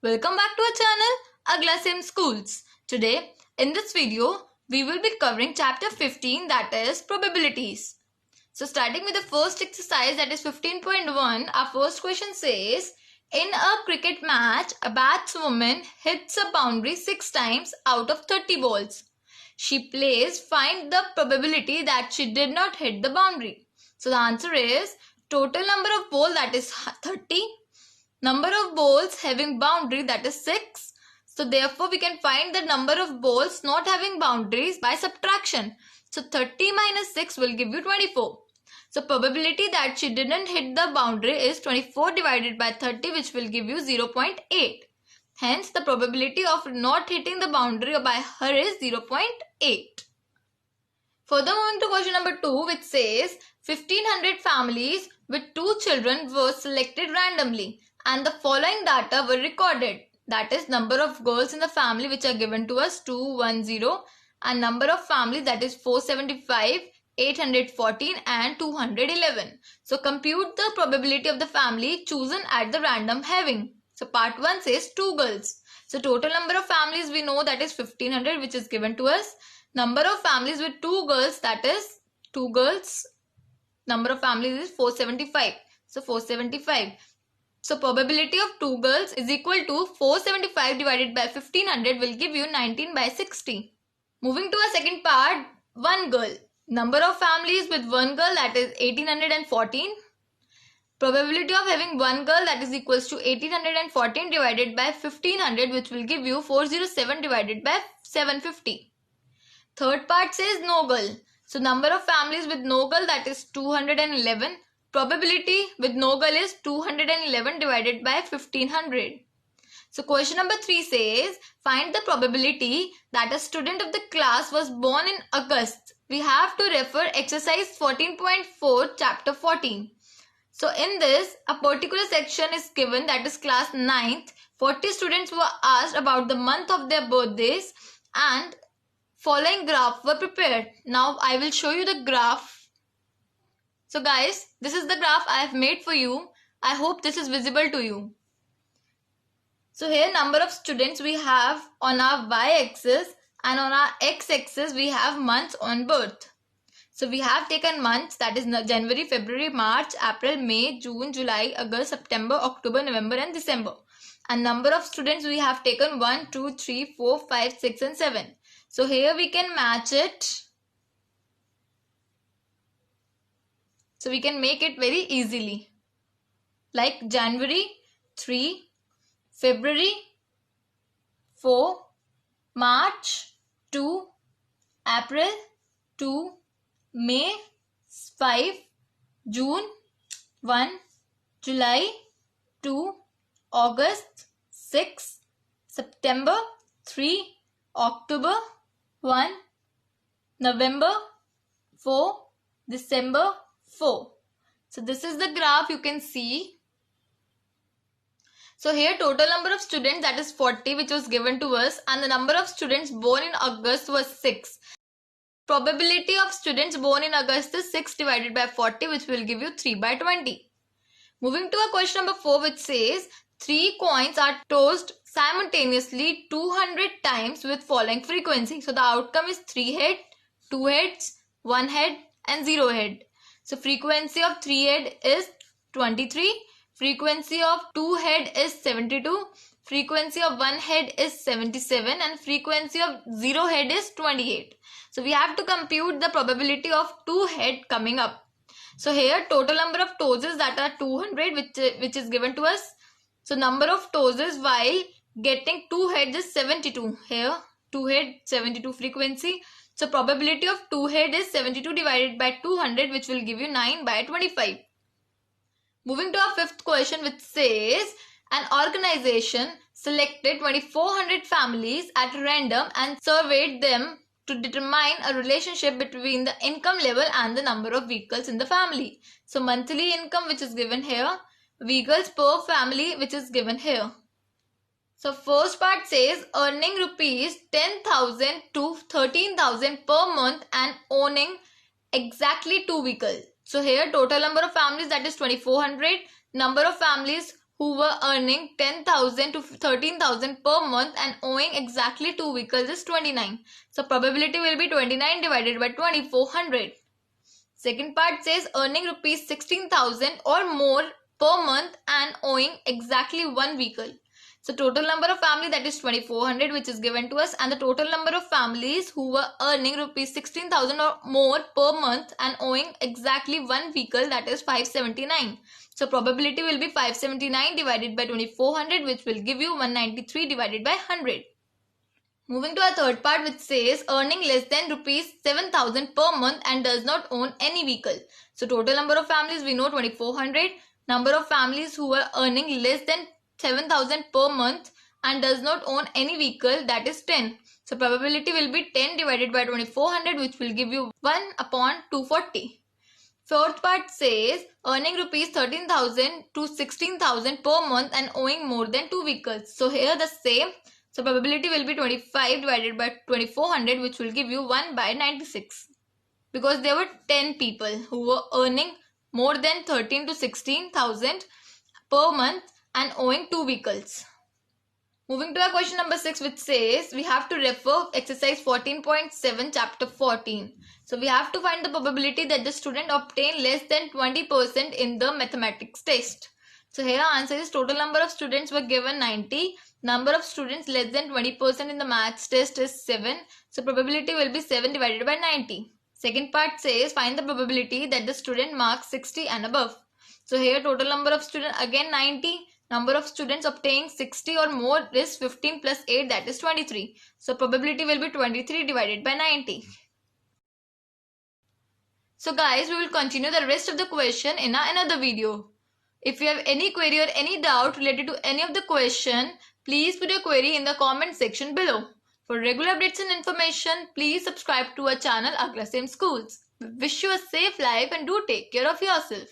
Welcome back to our channel Agla Sim Schools. Today in this video we will be covering chapter 15, that is probabilities. So starting with the first exercise, that is 15.1, our first question says, in a cricket match a batswoman hits a boundary 6 times out of 30 balls. She plays find the probability that she did not hit the boundary. So the answer is total number of balls, that is 30. Number of balls having boundary, that is 6. So therefore we can find the number of balls not having boundaries by subtraction. So 30 minus 6 will give you 24. So probability that she didn't hit the boundary is 24 divided by 30, which will give you 0.8. Hence the probability of not hitting the boundary by her is 0.8. Further, moving to question number 2, which says 1500 families with 2 children were selected randomly and the following data were recorded. That is number of girls in the family, which are given to us 210, and number of families, that is 475, 814 and 211. So compute the probability of the family chosen at the random having. So part 1 says 2 girls. So total number of families we know, that is 1500, which is given to us. Number of families with 2 girls, that is 2 girls. Number of families is 475. So 475. So probability of 2 girls is equal to 475 divided by 1500 will give you 19 by 60. Moving to our second part, 1 girl. Number of families with 1 girl, that is 1814. Probability of having 1 girl, that is equals to 1814 divided by 1500, which will give you 407 divided by 750. Third part says no girl. So number of families with no girl, that is 211. Probability with no girl is 211 divided by 1500. So question number 3 says, find the probability that a student of the class was born in August. We have to refer exercise 14.4 chapter 14. So in this, a particular section is given, that is class 9th. 40 students were asked about the month of their birthdays and following graph were prepared. Now I will show you the graph. So guys, this is the graph I have made for you. I hope this is visible to you. So here number of students we have on our y-axis, and on our x-axis we have months on birth. So we have taken months, that is January, February, March, April, May, June, July, August, September, October, November and December. And number of students we have taken 1, 2, 3, 4, 5, 6 and 7. So here we can match it. So we can make it very easily. Like January 3, February 4, March 2, April 2, May 5, June 1, July 2, August 6, September 3, October 1, November 4, December 4. So this is the graph you can see. So here total number of students, that is 40, which was given to us, and the number of students born in August was 6. Probability of students born in August is 6 divided by 40, which will give you 3 by 20. Moving to our question number 4, which says 3 coins are tossed simultaneously 200 times with following frequency. So the outcome is 3 head, 2 heads, 1 head and 0 head. So frequency of 3 head is 23, frequency of 2 head is 72, frequency of 1 head is 77 and frequency of 0 head is 28. So we have to compute the probability of 2 head coming up. So here total number of tosses, that are 200, which is given to us. So number of tosses while getting 2 heads is 72. Here 2 head 72 frequency. So probability of 2 head is 72 divided by 200, which will give you 9 by 25. Moving to our fifth question, which says an organization selected 2400 families at random and surveyed them to determine a relationship between the income level and the number of vehicles in the family. So monthly income, which is given here, vehicles per family, which is given here. So first part says earning rupees 10,000 to 13,000 per month and owning exactly 2 vehicles. So here total number of families, that is 2400. Number of families who were earning 10,000 to 13,000 per month and owing exactly 2 vehicles is 29. So probability will be 29 divided by 2400. Second part says earning rupees 16,000 or more per month and owing exactly 1 vehicle. So total number of family, that is 2400, which is given to us, and the total number of families who were earning rupees 16,000 or more per month and owing exactly 1 vehicle, that is 579. So probability will be 579 divided by 2400, which will give you 193 divided by 100. Moving to our third part, which says earning less than rupees 7,000 per month and does not own any vehicle. So total number of families, we know 2400. Number of families who are earning less than 7,000 per month and does not own any vehicle, that is 10. So probability will be 10 divided by 2400, which will give you 1 upon 240. Fourth part says earning rupees 13,000 to 16,000 per month and owing more than 2 vehicles. So here the same. So probability will be 25 divided by 2400, which will give you 1 by 96. Because there were 10 people who were earning more than 13 to 16,000 per month and owing 2 vehicles. Moving to our question number 6, which says we have to refer exercise 14.7 chapter 14. So we have to find the probability that the student obtain less than 20% in the mathematics test. So here our answer is total number of students were given 90. Number of students less than 20% in the maths test is 7. So probability will be 7 divided by 90. Second part says find the probability that the student marks 60 and above. So here total number of students again 90. Number of students obtaining 60 or more is 15 plus 8, that is 23. So probability will be 23 divided by 90. So guys, we will continue the rest of the question in another video. If you have any query or any doubt related to any of the question, please put your query in the comment section below. For regular updates and information, please subscribe to our channel Agla Schools. We wish you a safe life and do take care of yourself.